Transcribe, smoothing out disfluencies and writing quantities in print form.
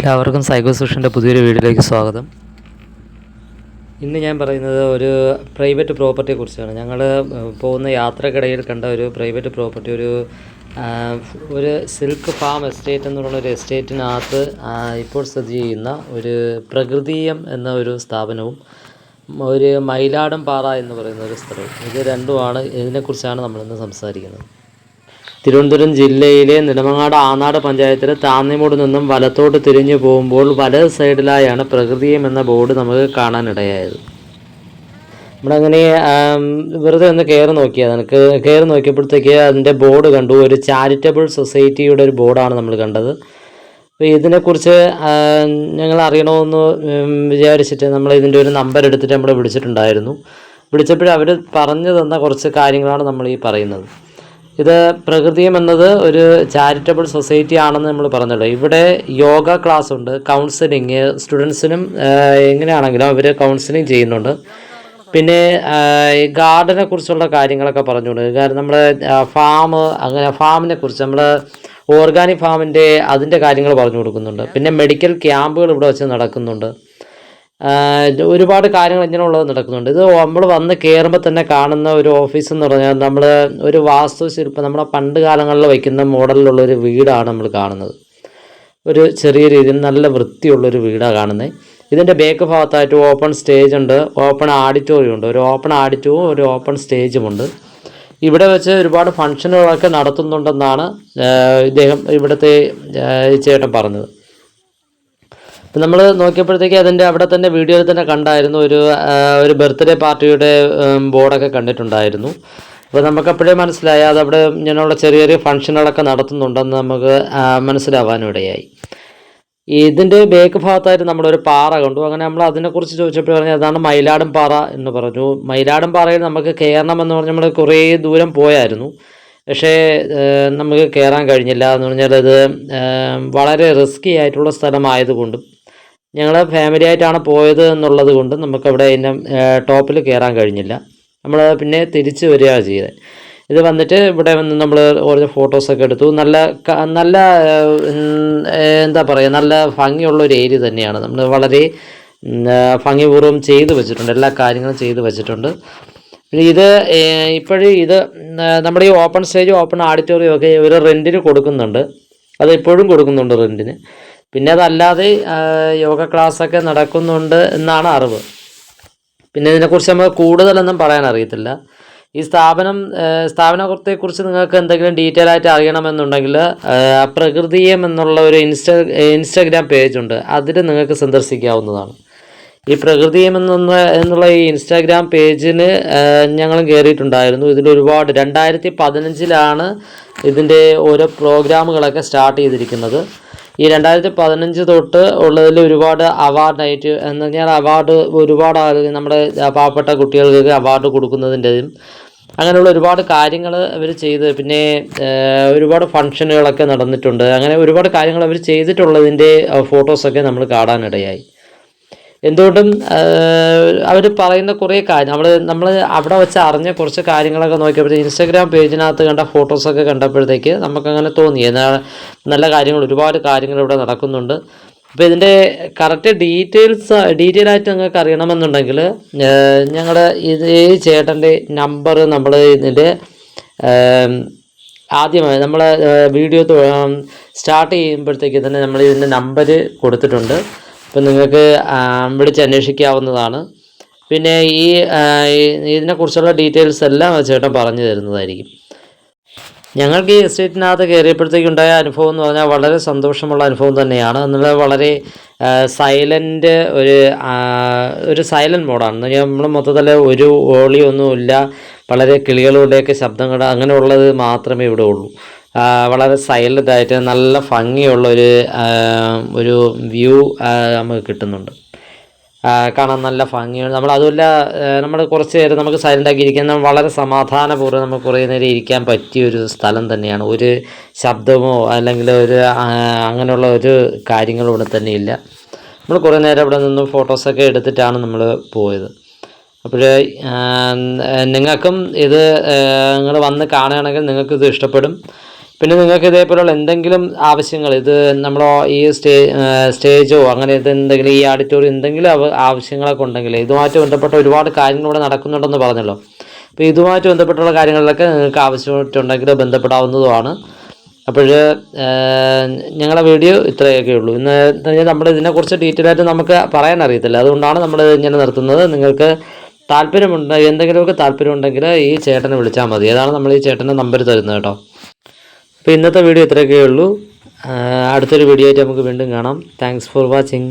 എല്ലാവർക്കും സൈക്കോസോഷ്യൻ്റെ പുതിയൊരു വീഡിയോയിലേക്ക് സ്വാഗതം. ഇന്ന് ഞാൻ പറയുന്നത് ഒരു പ്രൈവറ്റ് പ്രോപ്പർട്ടിയെ കുറിച്ചാണ്. ഞങ്ങൾ പോകുന്ന യാത്രക്കിടയിൽ കണ്ട ഒരു പ്രൈവറ്റ് പ്രോപ്പർട്ടി, ഒരു സിൽക്ക് ഫാം എസ്റ്റേറ്റ് എന്ന് പറയുന്ന ഒരു എസ്റ്റേറ്റിനകത്ത് ഇപ്പോൾ സ്ഥിതി ചെയ്യുന്ന ഒരു പ്രകൃതിയം എന്ന ഒരു സ്ഥാപനവും ഒരു മയിലാടും പാറ എന്ന് പറയുന്ന ഒരു സ്ഥലവും. ഇത് രണ്ടുമാണ്, ഇതിനെക്കുറിച്ചാണ് നമ്മളിന്ന് സംസാരിക്കുന്നത്. തിരുവനന്തപുരം ജില്ലയിലെ നെടുമങ്ങാട് ആനാട് പഞ്ചായത്തിലെ താന്നിമൂട് നിന്നും വലത്തോട്ട് തിരിഞ്ഞു പോകുമ്പോൾ വലത് സൈഡിലായാണ് പ്രകൃതിയം എന്ന ബോർഡ് നമുക്ക് കാണാനിടയായത്. നമ്മളങ്ങനെ വെറുതെ ഒന്ന് കയറി നോക്കിയപ്പോഴത്തേക്ക് അതിൻ്റെ ബോർഡ് കണ്ടു. ഒരു ചാരിറ്റബിൾ സൊസൈറ്റിയുടെ ഒരു ബോർഡാണ് നമ്മൾ കണ്ടത്. അപ്പോൾ ഇതിനെക്കുറിച്ച് ഞങ്ങൾ അറിയണമെന്ന് വിചാരിച്ചിട്ട് നമ്മൾ ഇതിൻ്റെ ഒരു നമ്പർ എടുത്തിട്ട് നമ്മൾ വിളിച്ചപ്പോൾ അവർ പറഞ്ഞു തന്ന കുറച്ച് കാര്യങ്ങളാണ് നമ്മൾ ഈ പറയുന്നത്. ഇത് പ്രകൃതിയം എന്നത് ഒരു ചാരിറ്റബിൾ സൊസൈറ്റി ആണെന്ന് നമ്മൾ പറഞ്ഞല്ലോ. ഇവിടെ യോഗ ക്ലാസ് ഉണ്ട്, കൗൺസിലിങ് സ്റ്റുഡൻസിനും എങ്ങനെയാണെങ്കിലും അവർ കൗൺസിലിങ് ചെയ്യുന്നുണ്ട്. പിന്നെ ഗാർഡനെ കുറിച്ചുള്ള കാര്യങ്ങളൊക്കെ പറഞ്ഞുകൊണ്ട്, കാരണം നമ്മൾ ഫാമിനെ കുറിച്ച് നമ്മൾ ഓർഗാനിക് ഫാമിൻ്റെ അതിൻ്റെ കാര്യങ്ങൾ പറഞ്ഞു കൊടുക്കുന്നുണ്ട്. പിന്നെ മെഡിക്കൽ ക്യാമ്പുകൾ ഇവിടെ വെച്ച് നടക്കുന്നുണ്ട്. ഒരുപാട് കാര്യങ്ങൾ ഇങ്ങനെയുള്ളത് നടക്കുന്നുണ്ട്. ഇത് നമ്മൾ വന്ന് കയറുമ്പോൾ തന്നെ കാണുന്ന ഒരു ഓഫീസ് എന്ന് പറഞ്ഞാൽ നമ്മൾ ഒരു വാസ്തുശില്പം, നമ്മുടെ പണ്ട് കാലങ്ങളിൽ വയ്ക്കുന്ന മോഡലിലുള്ള ഒരു വീടാണ് നമ്മൾ കാണുന്നത്. ഒരു ചെറിയ രീതിയിൽ നല്ല വൃത്തിയുള്ളൊരു വീടാണ് കാണുന്നത്. ഇതിൻ്റെ ബാക്ക് ഭാഗത്തായിട്ട് ഓപ്പൺ സ്റ്റേജ് ഉണ്ട്, ഓപ്പൺ ആഡിറ്റോറിയം ഉണ്ട്. ഒരു ഓപ്പൺ ആഡിറ്റോറിയവും ഒരു ഓപ്പൺ സ്റ്റേജുമുണ്ട്. ഇവിടെ വെച്ച് ഒരുപാട് ഫംഗ്ഷനുകളൊക്കെ നടത്തുന്നുണ്ടെന്നാണ് ഇവിടുത്തെ ചേട്ടൻ പറഞ്ഞത്. അപ്പം നമ്മൾ നോക്കിയപ്പോഴത്തേക്ക് അവിടെ തന്നെ വീഡിയോയിൽ തന്നെ കണ്ടായിരുന്നു, ഒരു ബർത്ത്ഡേ പാർട്ടിയുടെ ബോർഡൊക്കെ കണ്ടിട്ടുണ്ടായിരുന്നു. അപ്പോൾ നമുക്കപ്പോഴേ മനസ്സിലായി അതവിടെ ഇങ്ങനെയുള്ള ചെറിയ ചെറിയ ഫംഗ്ഷനുകളൊക്കെ നടത്തുന്നുണ്ടെന്ന് നമുക്ക് മനസ്സിലാവാനും ഇടയായി. ഇതിൻ്റെ ബേക്ക് ഭാഗത്തായിട്ട് നമ്മളൊരു പാറ കണ്ടു. അങ്ങനെ നമ്മൾ അതിനെക്കുറിച്ച് ചോദിച്ചപ്പോൾ പറഞ്ഞാൽ അതാണ് മയിലാടും പാറ എന്ന് പറഞ്ഞു. മയിലാടും പാറയിൽ നമുക്ക് കയറണമെന്ന് പറഞ്ഞ് നമ്മൾ കുറേ ദൂരം പോയായിരുന്നു. പക്ഷേ നമുക്ക് കയറാൻ കഴിഞ്ഞില്ല. എന്ന് പറഞ്ഞാൽ ഇത് വളരെ റിസ്കി ആയിട്ടുള്ള സ്ഥലമായതുകൊണ്ടും ഞങ്ങൾ ഫാമിലി ആയിട്ടാണ് പോയത് എന്നുള്ളത് കൊണ്ട് നമുക്കവിടെ അതിൻ്റെ ടോപ്പിൽ കയറാൻ കഴിഞ്ഞില്ല. നമ്മൾ പിന്നെ തിരിച്ച് വരികയാണ് ചെയ്തത്. ഇത് വന്നിട്ട് ഇവിടെ വന്ന് നമ്മൾ ഓരോ ഫോട്ടോസൊക്കെ എടുത്തു. നല്ല എന്താ പറയുക, നല്ല ഭംഗിയുള്ളൊരു ഏരിയ തന്നെയാണ്. നമ്മൾ വളരെ ഭംഗിപൂർവ്വം ചെയ്തു വെച്ചിട്ടുണ്ട്, എല്ലാ കാര്യങ്ങളും ചെയ്തു വെച്ചിട്ടുണ്ട്. പിന്നെ ഇത് നമ്മുടെ ഈ ഓപ്പൺ സ്റ്റേജ്, ഓപ്പൺ ഓഡിറ്റോറിയം ഒക്കെ ഇവർ റെൻറ്റിന് കൊടുക്കുന്നുണ്ട്. അത് ഇപ്പോഴും കൊടുക്കുന്നുണ്ട് റെൻറ്റിന്. പിന്നെ അതല്ലാതെ യോഗ ക്ലാസ്സൊക്കെ നടക്കുന്നുണ്ട് എന്നാണ് അറിവ്. പിന്നെ ഇതിനെക്കുറിച്ച് നമുക്ക് കൂടുതലൊന്നും പറയാൻ അറിയത്തില്ല. ഈ സ്ഥാപനത്തെക്കുറിച്ച് നിങ്ങൾക്ക് എന്തെങ്കിലും ഡീറ്റെയിൽ ആയിട്ട് അറിയണമെന്നുണ്ടെങ്കിൽ പ്രകൃതിയം എന്നുള്ള ഒരു ഇൻസ്റ്റാഗ്രാം പേജുണ്ട്, അതിൽ നിങ്ങൾക്ക് സന്ദർശിക്കാവുന്നതാണ്. ഈ പ്രകൃതിയം എന്നുള്ള ഈ ഇൻസ്റ്റാഗ്രാം പേജിന് ഞങ്ങളും കയറിയിട്ടുണ്ടായിരുന്നു. ഇതിലൊരുപാട് 2015 ഇതിൻ്റെ ഓരോ പ്രോഗ്രാമുകളൊക്കെ സ്റ്റാർട്ട് ചെയ്തിരിക്കുന്നത്. ഈ 2015 തൊട്ട് ഉള്ളതിൽ ഒരുപാട് അവാർഡായിട്ട് എന്ന് പറഞ്ഞാൽ ഒരുപാട് നമ്മുടെ പാവപ്പെട്ട കുട്ടികൾക്ക് അവാർഡ് കൊടുക്കുന്നതിൻ്റെയും അങ്ങനെയുള്ള ഒരുപാട് കാര്യങ്ങൾ അവർ ചെയ്ത്, പിന്നെ ഒരുപാട് ഫംഗ്ഷനുകളൊക്കെ നടന്നിട്ടുണ്ട്. അങ്ങനെ ഒരുപാട് കാര്യങ്ങൾ അവർ ചെയ്തിട്ടുള്ളതിൻ്റെ ഫോട്ടോസൊക്കെ നമ്മൾ കാണാനിടയായി. എന്തുകൊണ്ടും അവർ പറയുന്ന കുറേ കാര്യം നമ്മൾ അവിടെ വെച്ച് അറിഞ്ഞ കുറച്ച് കാര്യങ്ങളൊക്കെ നോക്കിയപ്പോഴത്തേക്ക് ഇൻസ്റ്റാഗ്രാം പേജിനകത്ത് കണ്ട ഫോട്ടോസൊക്കെ കണ്ടപ്പോഴത്തേക്ക് നമുക്കങ്ങനെ തോന്നി നല്ല കാര്യങ്ങൾ, ഒരുപാട് കാര്യങ്ങൾ ഇവിടെ നടക്കുന്നുണ്ട്. അപ്പോൾ ഇതിൻ്റെ കറക്റ്റ് ഡീറ്റെയിൽ ആയിട്ട് നിങ്ങൾക്ക് അറിയണമെന്നുണ്ടെങ്കിൽ ഈ ചേട്ടൻ്റെ നമ്പർ നമ്മൾ ഇതിൻ്റെ ആദ്യമായി നമ്മൾ വീഡിയോ സ്റ്റാർട്ട് ചെയ്യുമ്പോഴത്തേക്ക് തന്നെ നമ്മൾ ഇതിൻ്റെ നമ്പർ കൊടുത്തിട്ടുണ്ട്. അപ്പം നിങ്ങൾക്ക് വിളിച്ചന്വേഷിക്കാവുന്നതാണ്. പിന്നെ ഇതിനെക്കുറിച്ചുള്ള ഡീറ്റെയിൽസ് എല്ലാം ചേട്ടൻ പറഞ്ഞു തരുന്നതായിരിക്കും. ഞങ്ങൾക്ക് ഈ എസ്റ്റേറ്റിനകത്ത് കയറിയപ്പോഴത്തേക്കുണ്ടായ അനുഭവം എന്ന് പറഞ്ഞാൽ വളരെ സന്തോഷമുള്ള അനുഭവം തന്നെയാണ്. എന്നുള്ളത് വളരെ സൈലൻ്റ് ഒരു സൈലൻറ്റ് മോഡാണ്. നമ്മൾ മൊത്തത്തിൽ ഒരു ഓളിയൊന്നുമില്ല, വളരെ കിളികളുടെയൊക്കെ ശബ്ദങ്ങൾ അങ്ങനെയുള്ളത് മാത്രമേ ഇവിടെ ഉള്ളൂ. വളരെ സൈലൻ്റായിട്ട് നല്ല ഭംഗിയുള്ള ഒരു വ്യൂ നമുക്ക് കിട്ടുന്നുണ്ട്. കാണാൻ നല്ല ഭംഗിയാണ്. നമ്മൾ കുറച്ച് നേരം നമുക്ക് സൈലൻ്റാക്കി ഇരിക്കാൻ വളരെ സമാധാനപൂർവ്വം നമുക്ക് കുറേ നേരം ഇരിക്കാൻ പറ്റിയൊരു സ്ഥലം തന്നെയാണ്. ഒരു ശബ്ദമോ അല്ലെങ്കിൽ അങ്ങനെയുള്ള ഒരു കാര്യങ്ങളും ഇവിടെ തന്നെ ഇല്ല. നമ്മൾ കുറേ നേരം ഇവിടെ നിന്ന് ഫോട്ടോസൊക്കെ എടുത്തിട്ടാണ് നമ്മൾ പോയത്. അപ്പോൾ നിങ്ങൾക്കും ഇത് നിങ്ങൾ വന്ന് കാണുകയാണെങ്കിൽ നിങ്ങൾക്കിത് ഇഷ്ടപ്പെടും. പിന്നെ നിങ്ങൾക്ക് ഇതേപോലുള്ള എന്തെങ്കിലും ആവശ്യങ്ങൾ, ഇത് നമ്മളോ ഈ സ്റ്റേജോ അങ്ങനെ എന്തെങ്കിലും ഈ ഓഡിറ്റോറിയം എന്തെങ്കിലും ആവശ്യങ്ങളൊക്കെ ഉണ്ടെങ്കിൽ, ഇതുമായിട്ട് ബന്ധപ്പെട്ട ഒരുപാട് കാര്യങ്ങൾ ഇവിടെ നടക്കുന്നുണ്ടെന്ന് പറഞ്ഞല്ലോ. അപ്പോൾ ഇതുമായിട്ട് ബന്ധപ്പെട്ടുള്ള കാര്യങ്ങളിലൊക്കെ നിങ്ങൾക്ക് ആവശ്യമായിട്ടുണ്ടെങ്കിൽ ബന്ധപ്പെടാവുന്നതുമാണ്. അപ്പോൾ ഞങ്ങളുടെ വീഡിയോ ഇത്രയൊക്കെ ഉള്ളൂ. ഇന്ന് നമ്മൾ ഇതിനെക്കുറിച്ച് ഡീറ്റെയിൽ ആയിട്ട് നമുക്ക് പറയാൻ അറിയത്തില്ല, അതുകൊണ്ടാണ് നമ്മൾ ഇങ്ങനെ നിർത്തുന്നത്. നിങ്ങൾക്ക് താല്പര്യമുണ്ട്, എന്തെങ്കിലുമൊക്കെ താല്പര്യമുണ്ടെങ്കിൽ ഈ ചേട്ടനെ വിളിച്ചാൽ മതി. ഏതാണ് നമ്മൾ ഈ ചേട്ടൻ്റെ നമ്പർ തരുന്നത് കേട്ടോ. അപ്പോൾ ഇന്നത്തെ വീഡിയോ ഇത്രയൊക്കെ ഉള്ളൂ. അടുത്തൊരു വീഡിയോ ആയിട്ട് നമുക്ക് വീണ്ടും കാണാം. Thanks for watching.